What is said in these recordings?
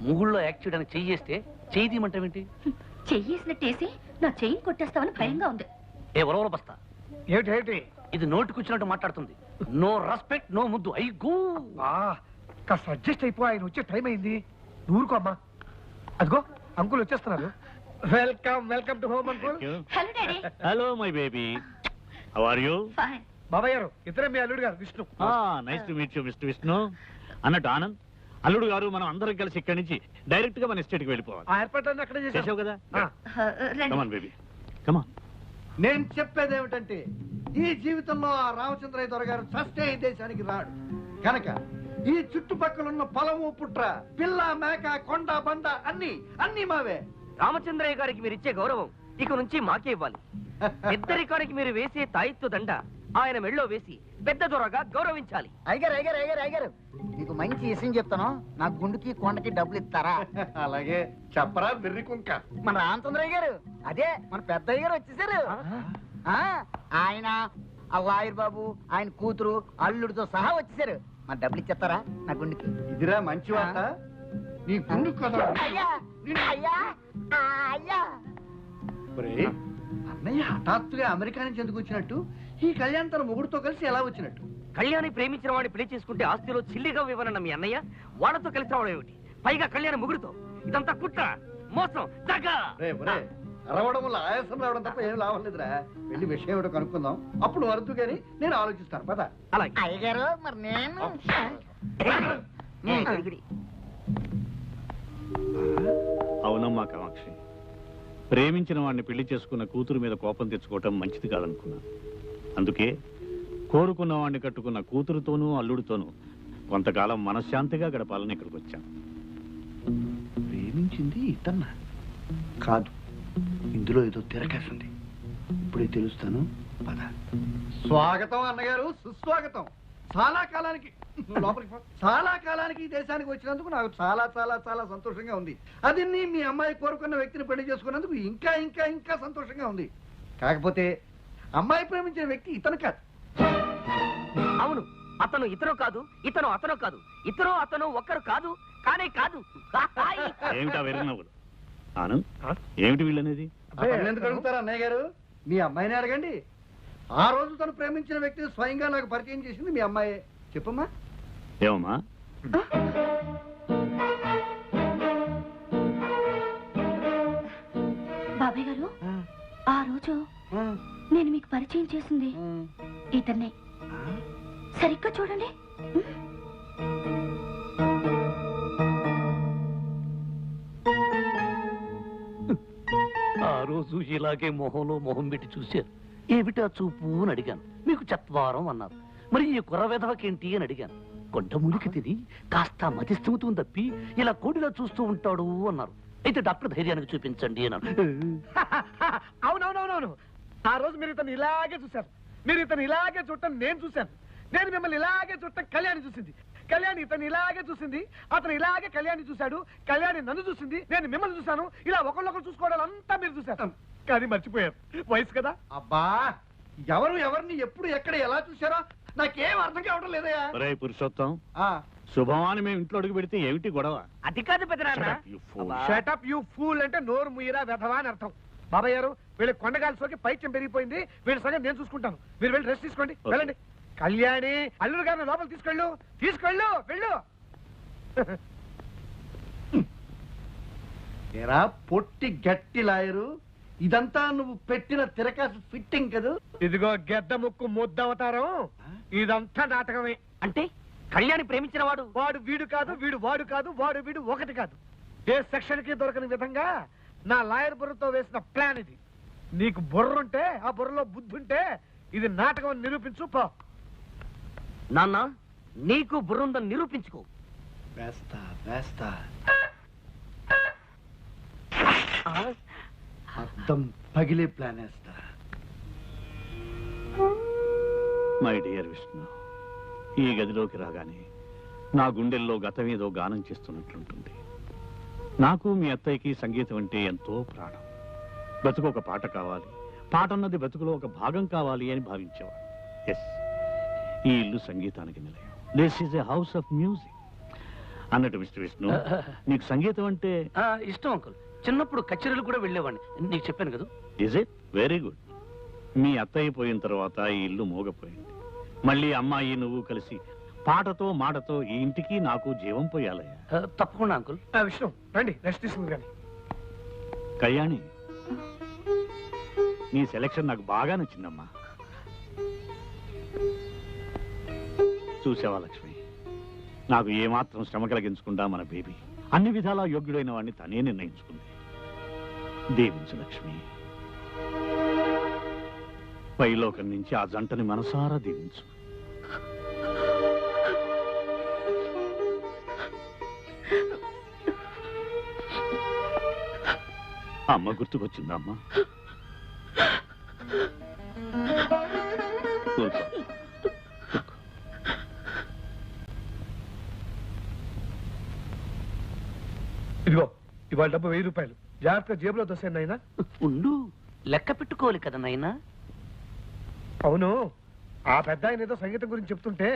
ముగుళ్ళో act చేయడానికి చెయ్యేస్తే చెయ్యి తీయమంటావేంటి? చెయ్యేసినట్టేసి నా చెయ్యి కొట్టేస్తామని భయంగా ఉంది. ఎవరో బస్తా ఏమిటి ఇది నోటికొచ్చినట్టు మాట్లాడుతుంది. నో రెస్పెక్ట్, నో ముద్దు. అయ్యో కాస్త అడ్జస్ట్ అయిపో, ఆయన వచ్చే టైం అయింది. ఊరుకో అమ్మా. అదిగో అంకుల్ వచ్చేస్తున్నారు. Welcome welcome to home uncle. Hello daddy. Hello my baby, how are you? Fine. బాబాయ్ గారు ఇద్దరే మీ అల్లుడు గారు Vishnu. Nice to meet you mister Vishnu. అన్నట్టు ఆనంద్, అల్లుడు గారు మనం అందరం కలిసి ఇక్కడి నుంచి డైరెక్ట్ గా మన ఎస్టేట్ కి వెళ్ళిపోవాలి. ఆ ఏర్పాట్లన్నీ అక్కడే చేసావు కదా? రండి. కమాన్ బేబీ, కమాన్. నేను చెప్పేది ఏమిటంటే, ఈ జీవితంలో ఆ రామచంద్రయ్య దొరగారు చస్తే ఈ దేశానికి రాడు కనుక ఈ చుట్టుపక్కల ఉన్న పొలము పుట్ర పిల్ల మేక కొండ బండ అన్ని మావే. రామచంద్రయ్య గారికి మీరు ఇచ్చే గౌరవం ఇక నుంచి మాకే ఇవ్వాలి. పెద్దరికానికి మీరు వేసే తాయిత్తు దండ ఆయన మెళ్ళో వేసి పెద్ద దొరగా గౌరవించాలి. అయ్యారు మీకు మంచి విషయం చెప్తాను. నా గుండుకి కొండకి డబ్బులు ఇస్తారా? అలాగే చెప్పరా వెర్రి కుంక. మన రామచంద్రయ్య గారు, అదే మన పెద్దయ్య గారు వచ్చేసారు. ఆయన ఆ లాయర్ బాబు, ఆయన కూతురు, అల్లుడితో సహా వచ్చేసారు. మన డబ్బులు ఇచ్చేస్తారా నా గుండుకి? ఇదిరా మంచి వార్త. నీ గుండు కదా అయ్యా అయ్యా అయ్యా. అన్నయ్య హఠాత్తుగా అమెరికా నుంచి ఎందుకు వచ్చినట్టు? ఈ కళ్యాణ్ తన మొగుడుతో కలిసి ఎలా వచ్చినట్టు? కళ్యాణి ప్రేమించిన వాడిని పెళ్లి చేసుకుంటే ఆస్తిలో చిల్లిగా ఇవ్వనన్న మీ అన్నయ్య వాళ్ళతో కలిసి రావడం ఏమిటి? పైగా కళ్యాణి ముగుడుతో. ఇదంతా కుట్ర, మోసం, దగ్గర. అరవడం వల్ల ఆయాసం రావడం తప్ప ఏం లాభం లేదురా. వెళ్ళి విషయం ఏమిటో కనుక్కుందాం, అప్పుడు వరదు గాని నేను ఆలోచిస్తాను. పద. అలాగే. అయ్యగారు మరి నేను అవునమ్మా కామాక్షి, ప్రేమించిన వాడిని పెళ్లి చేసుకున్న కూతురు మీద కోపం తెచ్చుకోవటం మంచిది కాదనుకున్నా. అందుకే కోరుకున్న వాడిని కట్టుకున్న కూతురుతోనూ అల్లుడితోనూ కొంతకాలం మనశ్శాంతిగా గడపాలని ఇక్కడికి వచ్చాం. ప్రేమించింది ఇతన్న కాదు, ఇందులో ఏదో తిరగేసింది. ఇప్పుడే తెలుస్తాను. పద. స్వాగతం అన్నగారు, సుస్వాగతం. చాలా కాలానికి ఈ దేశానికి వచ్చినందుకు నాకు చాలా చాలా చాలా సంతోషంగా ఉంది. అది మీ అమ్మాయి కోరుకున్న వ్యక్తిని పెళ్లి చేసుకున్నందుకు ఇంకా ఇంకా ఇంకా సంతోషంగా ఉంది. కాకపోతే అమ్మాయి ప్రేమించిన వ్యక్తి ఇతను కాదు. అవును, అతను ఇతను కాదు, ఇతను అతను కాదు, ఇతను అతను ఒక్కరు కాదు, కానే కాదు. ఏమిటా వెర్రినవ్వులు? ఆనంద్, ఏమిటి వీళ్ళనేది? ఎందుకు అడుగుతారు అన్నయ్య గారు? మీ అమ్మాయిని అడగండి. ఆ రోజు తను ప్రేమించిన వ్యక్తిని స్వయంగా నాకు పరిచయం చేసింది మీ అమ్మాయే. చెప్పమ్మా. ఏమమ్మా? బాబాయ్ గారు, ఆ రోజు నేను మీకు పరిచయం చేసింది ఇతన్నే. సరిగ్గా చూడండి. ఆ రోజు ఇలాగే మొహంలో మొహం పెట్టి చూశారు. ఏమిటా చూపు అని అడిగాను. మీకు చత్వారం అన్నారు. మరి ఈ కుర్ర వెధవకేంటి అని అడిగాను. కొండ మురికి తిని కాస్త మతిస్థిమతం తప్పి ఇలా కోడిలా చూస్తూ ఉంటాడు అన్నారు. అయితే డాక్టర్ ధైర్యానికి చూపించండి అన్నారు. అవునవునవునవును, ఆ రోజు మీరు ఇతను ఇలాగే చూశారు. మీరు ఇతను ఇలాగే చూడటం నేను చూశాను. నేను మిమ్మల్ని ఇలాగే చూడటం కళ్యాణి చూసింది. కళ్యాణి ఇతను ఇలాగే చూసింది. అతను ఇలాగే కళ్యాణి చూశాడు. కళ్యాణి నన్ను చూసింది, నేను మిమ్మల్ని చూశాను. ఇలా ఒకళ్ళొకరు చూసుకోవడాలంతా మీరు చూశారు. కానీ మర్చిపోయారు, వయసు కదా. అబ్బా, ఎవరు ఎవరిని ఎప్పుడు ఎక్కడ ఎలా చూశారో నాకేం అర్థం కావడం లేదయా. పురుషోత్తం, శుభమాని మేము ఇంట్లో అడుగు పెడితే ఏమిటి గొడవ? అది కాదు పెద్దనాన్న. షటప్ యూ ఫూల్ అంటే నోరు ముయ్యరా వెధవా అని అర్థం. బాబాయ్ గారు, వీళ్ళ కొండగాలి సోకి పైత్యం పెరిగిపోయింది. వీళ్ళ సంగతి నేను చూసుకుంటాను. మీరు వెళ్ళి రెస్ట్ తీసుకోండి. వెళ్ళండి. కళ్యాణి, అల్లుడు గారిని లోపల తీసుకెళ్ళు వెళ్ళు. ఏరా పొట్టి గట్టి లాయరు, ఇదంతా నువ్వు పెట్టిన తిరకాసు ఫిట్టింగ్ కదా? ఇదిగో గెద్ద ముక్కు ముద్దవతారం, ఇదంతా నాటకమే. అంటే కళ్యాణి ప్రేమించిన వాడు వాడు వీడు కాదు, వీడు వాడు కాదు, వాడు వీడు ఒకటి కాదు. ఏ సెక్షన్ కి దొరకని విధంగా నా లాయర్ బుర్రతో వేసిన ప్లాన్ ఇది. నీకు బుర్రుంటే, ఆ బుర్రలో బుద్ధి ఉంటే ఇది నాటకం అని నిరూపించు పో. నాన్న, నీకు బుర్రుందని నిరూపించుకో. వేస్తా అర్థం పగిలే ప్లాన్ వేస్తా. మై డియర్ విష్ణు, ఈ గదిలోకి రాగానే నా గుండెల్లో గతమేదో గానం చేస్తున్నట్లుంటుంది. నాకు మీ అత్తయ్యకి సంగీతం అంటే ఎంతో ప్రాణం. బతుకు ఒక పాట కావాలి, పాట అన్నది బతుకులో ఒక భాగం కావాలి అని భావించేవాడు. ఎస్, ఈ ఇల్లు సంగీతానికి నిలయం. This is a house of music. అన్నట్టు మిస్టర్ విష్ణు, నీకు సంగీతం అంటే ఇష్టం అంకుల్. చిన్నప్పుడు కచేరీలు కూడా వెళ్ళేవాడిని, నీకు చెప్పాను కదా. Is it? Very good. మీ అత్తయ్య పోయిన తర్వాత ఈ ఇల్లు మోగపోయింది. మళ్ళీ అమ్మాయి నువ్వు కలిసి పాటతో మాటతో ఈ ఇంటికి నాకు జీవం పోయాలయ్యా. తప్పకుండా అంకుల్. విష్ణు రండి, రెస్ట్ తీసుకుంది కానీ. కళ్యాణి, నీ సెలక్షన్ నాకు బాగా నచ్చిందమ్మా. చూసావా లక్ష్మి, నాకు ఏమాత్రం శ్రమ కలిగించకుండా మన బేబీ అన్ని విధాలా యోగ్యుడైన వాడిని తనే నిర్ణయించుకుంది. దీవించు లక్ష్మి. పైలోకం నుంచి ఆ జంటని మనసారా దీవించు. అమ్మ గుర్తుకొచ్చిందమ్మా. ఇదిగో ఇవాళ డబ్బు 1000 రూపాయలు. జాగ్రత్తగా జేబులో దోసాను నాయనా. ఉండు, లెక్క పెట్టుకోవాలి కదా నాయనా. అవును, ఆ పెద్ద ఆయన ఏదో సంగీతం గురించి చెప్తుంటే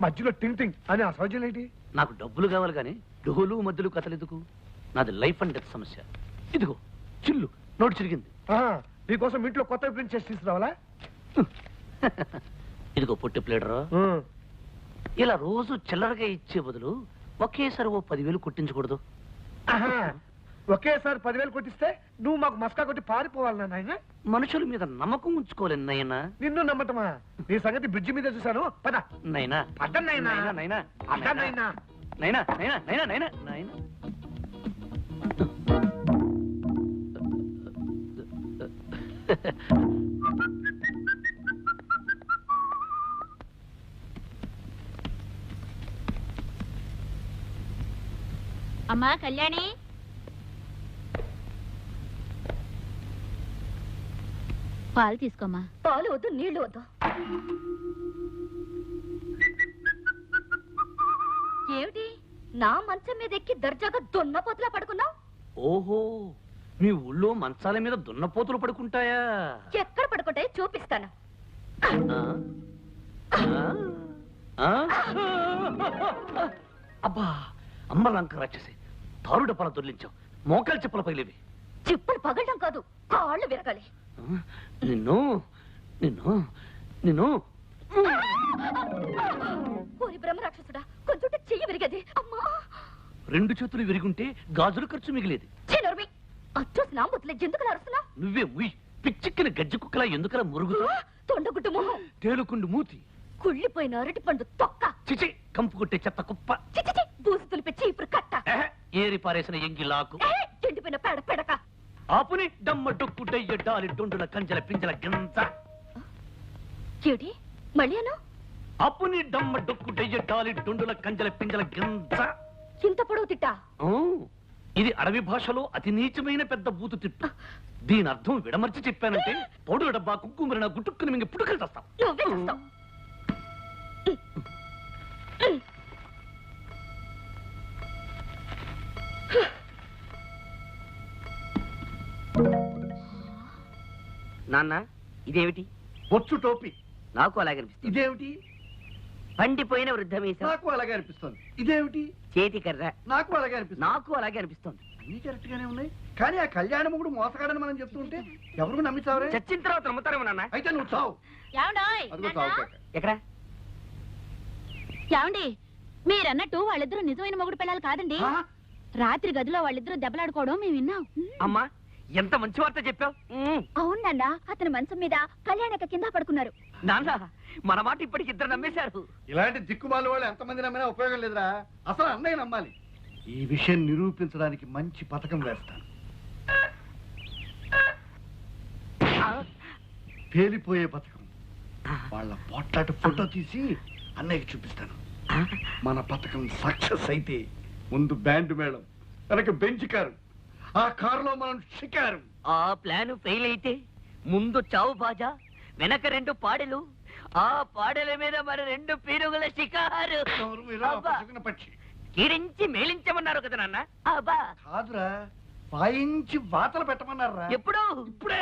మధ్యలో టింగ్ టింగ్ అని ఆ సౌజన్యం ఏంటి? నాకు డబ్బులు కావాలి కానీ డోలు మధ్యలో కథలు ఎందుకు? నాది లైఫ్ అండ్ డెత్ సమస్య. ఇదిగో చిల్లు, నోటు చిరిగింది. నీకోసం ఇంట్లో కొత్త ప్రింట్ చేసి తీసుకురావాలా? ఇదిగో పొట్టి ప్లేడరా, ఇలా రోజు చిల్లరగా ఇచ్చే బదులు ఒకేసారి ఓ 10,000 కొట్టించకూడదు? ఒకేసారి 10,000 కొట్టిస్తే నువ్వు మాకు మస్కా కొట్టి పారిపోవాలి నాయన. మనుషుల మీద నమ్మకం ఉంచుకోవాలి నాయనా. నిన్ను నమ్మటమా? నీ సంగతి బ్రిడ్జి మీద చూశాను. పద నైనా, పద నాయనా. నైనా, పద నాయనా. నైనా, నైనా, నైనా, నైనా, నైనా. అమ్మా కళ్యాణి, పాలు తీసుకోమ్మా. పాలు వద్దు, నీళ్లు వద్దు. ఏమిటి నా మంచం మీద ఎక్కి దర్జాగా దున్నపోతులా పడుకున్నావు? ఓహో, మీ ఊళ్ళో మంచాల మీద దున్నపోతులు పడుకుంటాయా? ఎక్కడ పడుకుంటాయో చూపిస్తాను. అబ్బా, అమ్మ లంక రాక్షసి, తారు డబ్బాల దొర్లించావు. మోకాలు చెప్పుల పగిలేవి. చిప్పులు పగలడం కాదు, కాళ్ళు విరగాలి. నిన్ను నిన్ను నిన్ను ఓరి బ్రహ్మ రాక్షసుడా, కొంచెం చెయ్యి విరిగేది. అమ్మా, 2 చేతులు విరిగుంటే గాజుల ఖర్చు మిగిలేది. చిన్నరుమి అచ్చోసి నా ముద్దులే ఎందుకు అరుస్తున్నావు? నువ్వే ముయ్, పిచ్చెక్కిన గజ్జి కుక్కలా ఎందుకలా మురుగుతా? తొండగుడ్డు మొహం, తేలుకుండు మూతి, కుళ్ళిపోయిన అరటి పండు తొక్క, చిచి కంపు కొట్టే చెత్త కుప్ప, చిచి బూసి తులిపి ఇప్పుడు కట్ట, ఏరి పారేసిన ఎంగిలాకు, ఎండిపోయిన పేడ పెడక, ఆపుని డమ్మ డొక్కు డయ్య డాలి డొండుల కంజల పింజల గింజ. ఏడి మళ్ళీ అను? అప్పుని డమ్మ డొక్కు డయ్య డాలి డొండుల కంజల పింజల గింజ. ఇంత పొడవు తిట్టా? ఇది అడవి భాషలో అతి నీచమైన పెద్ద బూతు తిట్టు. దీని అర్థం విడమర్చి చెప్పానంటే పొడు డబ్బా కుక్కుమరిన గుట్టుక్కుని మింగి పుట్టుకలు తెస్తాం. నువ్వే చేస్తావు. నాన్న, ఇదేమిటి? బొచ్చు టోపీ. నాకు అలాగే అనిపిస్తుంది. ఇదేమిటి? పండిపోయిన వృద్ధమీసం. నాకు అలాగే అనిపిస్తుంది. ఇదేమిటి? చేతి కర్ర. నాకు అలాగే అనిపిస్తుంది. నాకు అలాగే అనిపిస్తుంది. అన్ని కరెక్ట్ గానే ఉన్నాయి, కానీ ఆ కళ్యాణ మొగుడు మోసగాడని మనం చెప్తుంటే ఎవరు నమ్మిస్తావరే? చచ్చిన తర్వాత నమ్ముతారేమో నాన్న. అయితే నువ్వు చావు. అదిగో చావు కాక. ఎక్కడ? ఏమండి, మీరన్నట్టు వాళ్ళిద్దరూ నిజమైన మొగుడు పిల్లలు కాదండి. రాత్రి గదిలో వాళ్ళిద్దరూ దెబ్బలాడుకోవడం మేము విన్నాం. అమ్మా, ఎంత మంచి వార్త చెప్పావు. అవునన్నా, అతని మంచం మీద కళ్యాణక కింద పడుకున్నారు. నాన్న, మన మాట ఇప్పటికి 2 నమ్మేశారు. ఇలాంటి దిక్కుమాల వాళ్ళు ఎంతమంది నమ్మినా ఉపయోగం లేదురా. అసలు అన్నయ్య నమ్మాలి. ఈ విషయం నిరూపించడానికి మంచి పథకం వేస్తాను. పేలిపోయే పథకం. వాళ్ళ పోట్లాట ఫోటో తీసి అన్నయ్యకి చూపిస్తాను. మన పథకం సక్సెస్ అయితే ముందు బ్యాండ్ మేళం, వెనక బెంచ్ కారు, ఆ కారులో మనం షికారు. ఆ ప్లాన్ ఫెయిల్ అయితే ముందు చావు బాజా, వెనక 2 పాడెలు, ఆ పాడెల మీద మన 2 పీరుగుల షికారు. పక్షి కీరించి మేలించమన్నారు కదా నాన్న. అబ్బా కాదురా, వాయించి వాతలు పెట్టమన్నారా? ఎప్పుడు? ఇప్పుడే.